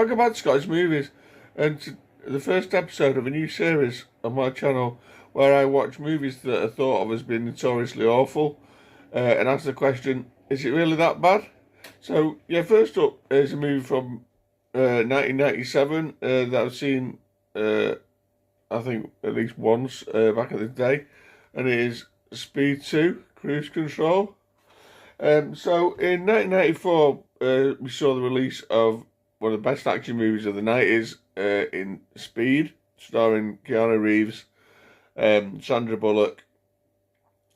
welcome back to Scottish Movies, and the first episode of a new series on my channel where I watch movies that are thought of as being notoriously awful, and ask the question, is it really that bad? So, yeah, first up is a movie from 1997 that I've seen, I think, at least once back in the day, and it is Speed 2, Cruise Control. So in 1994, we saw the release of one of the best action movies of the 90s in Speed, starring Keanu Reeves, Sandra Bullock,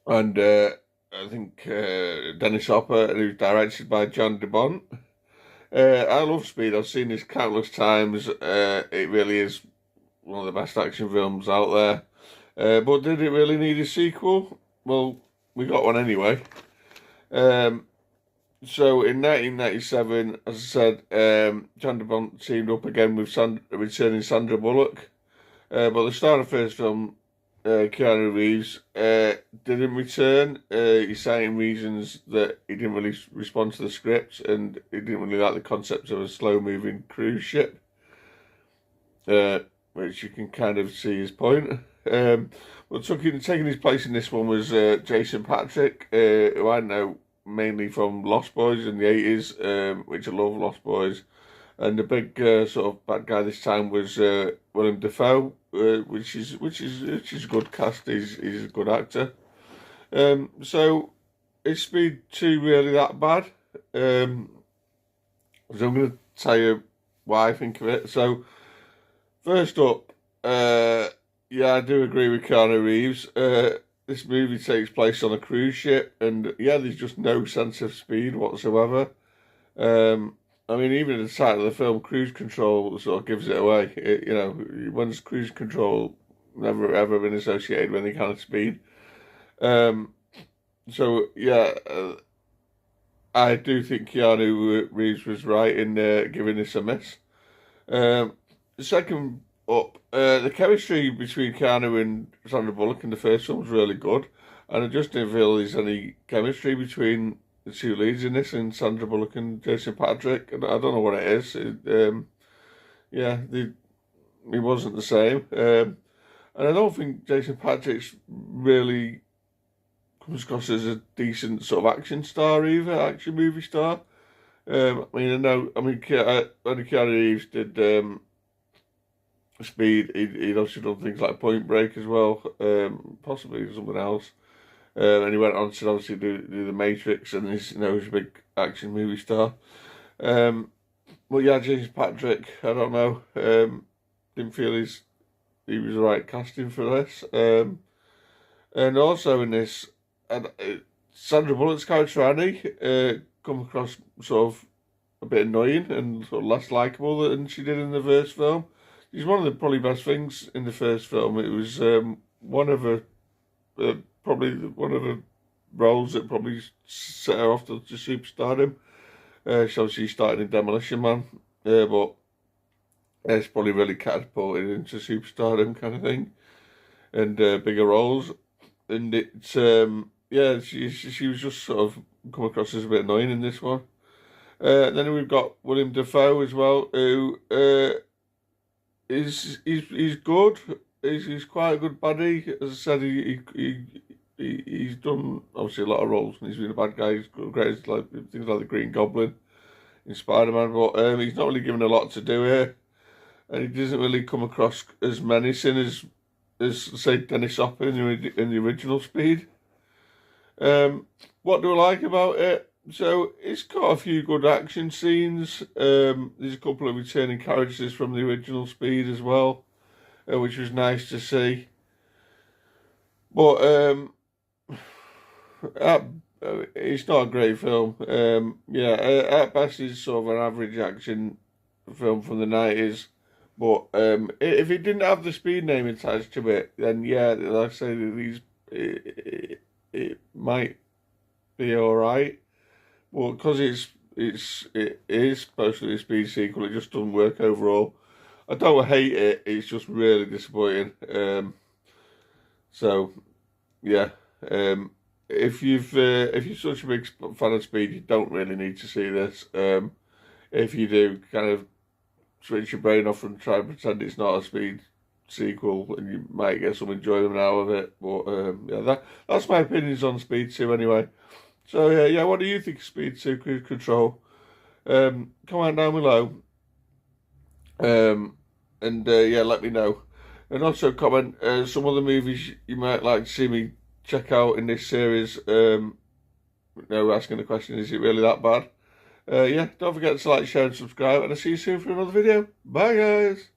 and I think Dennis Hopper, and it was directed by John DeBont. I love Speed. I've seen this countless times. It really is one of the best action films out there. But did it really need a sequel? Well, we got one anyway. So in 1997, as I said, John DeBont teamed up again with returning Sandra Bullock. But the star of the first film, Keanu Reeves, didn't return. He citing reasons that he didn't really respond to the script and he didn't really like the concept of a slow-moving cruise ship, which you can kind of see his point. But taking his place in this one was Jason Patric, who I know mainly from Lost Boys in the 80s, which I love Lost Boys. And the big sort of bad guy this time was Willem Dafoe, which is a good cast. He's a good actor. So is Speed 2 really that bad? So I'm going to tell you why I think of it. So first up, yeah, I do agree with Keanu Reeves. This movie takes place on a cruise ship, and yeah, there's just no sense of speed whatsoever. I mean, even at the start of the film, Cruise Control sort of gives it away. When's Cruise Control never ever been associated with any kind of speed? So yeah, I do think Keanu Reeves was right in giving this a miss. Second up, the chemistry between Keanu and Sandra Bullock in the first film was really good, and I just didn't feel there's any chemistry between the two leads in this, and Sandra Bullock and Jason Patric. And I don't know what it is. He wasn't the same, and I don't think Jason Patric's really comes across as a decent sort of action star either, action movie star. When Keanu Reeves did Speed, he'd also done things like Point Break as well, possibly something else. And he went on to obviously do The Matrix, and he's a big action movie star. But yeah, James Patric, I don't know, didn't feel he was the right casting for this. And also in this, Sandra Bullock's character Annie come across sort of a bit annoying and sort of less likeable than she did in the first film. She's one of the probably best things in the first film. It was probably one of the roles that probably set her off to superstardom. She obviously started in Demolition Man, but it's probably really catapulted into superstardom kind of thing, and bigger roles. And it's she was just sort of come across as a bit annoying in this one. Then we've got Willem Dafoe as well, who he's good. He's quite a good baddie. As I said, he's done obviously a lot of roles, and he's been a bad guy. He's got great like things like the Green Goblin in Spider-Man, but he's not really given a lot to do here, and he doesn't really come across as menacing as say Dennis Hopper in the original Speed. What do I like about it? So it's got a few good action scenes. There's a couple of returning characters from the original Speed as well, which was nice to see. But it's not a great film. At best it's sort of an average action film from the 90s. But if it didn't have the Speed name attached to it, then yeah, like I say, it might be alright. Well, because it is supposed to be a Speed sequel, it just doesn't work overall. I don't hate it, it's just really disappointing. So yeah, if you're such a big fan of Speed, you don't really need to see this. If you do, kind of switch your brain off and try and pretend it's not a Speed sequel, and you might get some enjoyment out of it. But yeah, that's my opinions on Speed 2 anyway. So yeah, what do you think of Speed 2 Cruise Control? Comment down below. And yeah, let me know. And also comment some other movies you might like to see me check out in this series. Asking the question, is it really that bad? Yeah, don't forget to like, share and subscribe, and I'll see you soon for another video. Bye guys!